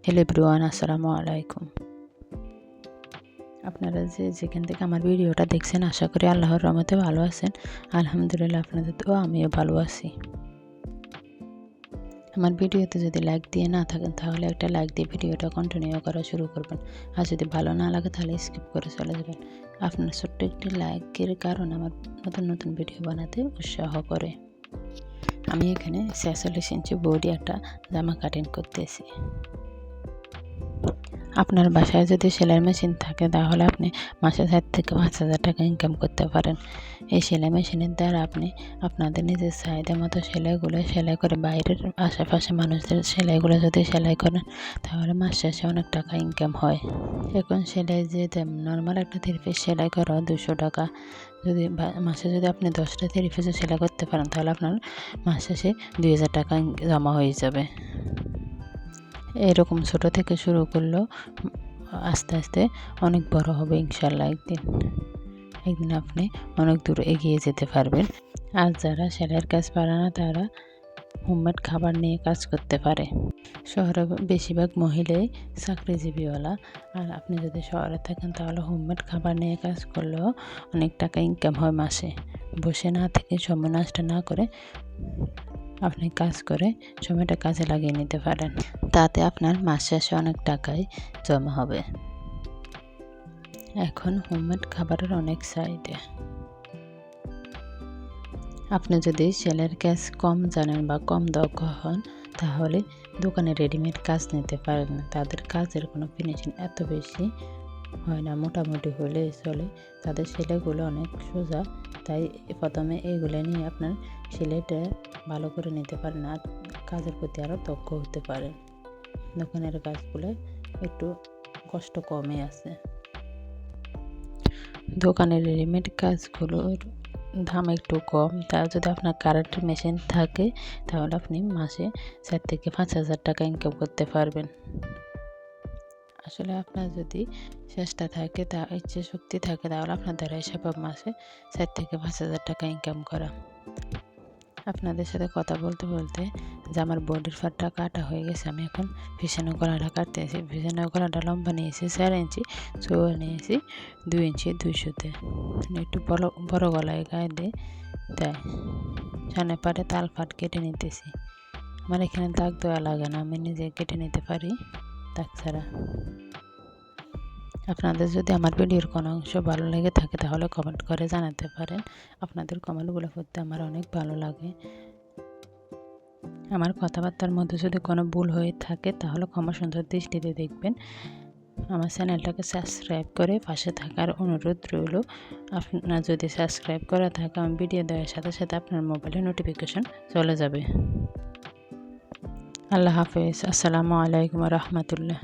Hello everyone, আসসালামু আলাইকুম। আপনারা যেখান থেকে আমার ভিডিওটা দেখছেন, আশা করি আল্লাহর রহমতে ভালো আছেন। আলহামদুলিল্লাহ, আপনাদের তো আমিও ভালো আছি। আমার ভিডিওতে যদি লাইক দিয়ে না থাকেন তাহলে একটা লাইক দিয়ে ভিডিওটা কন্টিনিউ করা শুরু করবেন। আর যদি ভালো না লাগে তাহলে স্কিপ করে চলে যাবেন। আপনার ছোট্ট একটি লাইকের কারণ আমার নতুন নতুন ভিডিও বানাতে উৎসাহ করে। আমি এখানে 46 ইঞ্চি বডি একটা জামা কাটিং করতেছি। আপনার বাসায় যদি সেলাই মেশিন থাকে তাহলে আপনি মাসে 4 থেকে 5,000 টাকা ইনকাম করতে পারেন। এই সেলাই মেশিনের দ্বারা আপনি আপনাদের নিজের চাহিদা মতো সেলাইগুলো সেলাই করে বাইরের আশেপাশে মানুষদের সেলাইগুলো যদি সেলাই করেন তাহলে মাস শেষে অনেক টাকা ইনকাম হয়। এখন সেলাই যে নর্মাল একটা 3 পিস সেলাই করা 200 টাকা, যদি মাসে যদি আপনি 10টা 3 পিস সেলাই করতে পারেন তাহলে আপনার মাস শেষে 2000 টাকা জমা হয়ে যাবে। এরকম ছোট থেকে শুরু করলেও আস্তে আস্তে অনেক বড় হবে ইনশাল্লাহ। একদিন আপনি অনেক দূর এগিয়ে যেতে পারবেন। আর যারা সেলাইয়ের কাজ পারে না তারা হোমমেড খাবার নিয়ে কাজ করতে পারে। শহরে বেশিরভাগ মহিলাই চাকরিজীবীওয়ালা, আর আপনি যদি শহরে থাকেন তাহলে হোমমেড খাবার নিয়ে কাজ করলেও অনেক টাকা ইনকাম হয় মাসে। বসে না থেকে সময় নষ্ট না করে আপনি কাজ করে সময়টা কাজে লাগিয়ে নিতে পারেন। তাতে আপনার মাস শেষে অনেক টাকাই জমা হবে। এখন হোমমেড খাবারের অনেক চাহিদা। আপনি যদি সেলাইয়ের কাজ কম জানেন বা কম দক্ষ হন তাহলে দোকানে রেডিমেড কাজ নিতে পারেন না। তাদের কাজের কোনো ফিনিশিং এত বেশি হয় না, মোটামুটি হলে চলে। তাদের সেলাইগুলো অনেক সোজা, তাই প্রথমে এইগুলো নিয়ে আপনার সেলাইটা ভালো করে নিতে পারেন আর কাজের প্রতি আরও দক্ষ হতে পারেন। দোকানের কাজগুলো একটু কষ্ট কমে আছে। দোকানের রেডিমেড কাজগুলোর দাম একটু কম। তা যদি আপনার কারেন্ট মেশিন থাকে তাহলে আপনি মাসে 4 থেকে 5,000 টাকা ইনকাম করতে পারবেন। আসলে আপনার যদি চেষ্টা থাকে, তা ইচ্ছে শক্তি থাকে তাহলে আপনার দ্বারাই সম্ভব মাসে 4 থেকে 5,000 টাকা ইনকাম করা। আপনাদের সাথে কথা বলতে বলতে যে আমার বডির পার্টটা কাটা হয়ে গেছে, আমি এখন পিছনের গলাটা কাটতেছি। পিছনের গলাটা লম্বা নিয়েছি 4 ইঞ্চি, চৌড়া নিয়েছি 2 ইঞ্চি 200-তে। একটু বড় গলায় গায়ে দিয়ে তাই সামনে পারে তাল ফাট কেটে নিতেছি। আমার এখানে দাগ দেওয়া লাগে না, আমি নিজে কেটে নিতে পারি দাগ ছাড়া। আপনাদের যদি আমার ভিডিওর কোনো অংশ ভালো লেগে থাকে তাহলে কমেন্ট করে জানাতে পারেন। আপনাদের কমেন্টগুলো পড়তে আমার অনেক ভালো লাগে। আমার কথাবার্তার মধ্যে যদি কোনো ভুল হয়ে থাকে তাহলে ক্ষমা সুন্দর দৃষ্টিতে দেখবেন। আমার চ্যানেলটাকে সাবস্ক্রাইব করে পাশে থাকার অনুরোধ রইল। আপনার যদি সাবস্ক্রাইব করা থাকে আমার ভিডিও দেওয়ার সাথে সাথে আপনার মোবাইলে নোটিফিকেশন চলে যাবে। আল্লাহ হাফেজ। আসসালামু আলাইকুম রহমতুল্লাহ।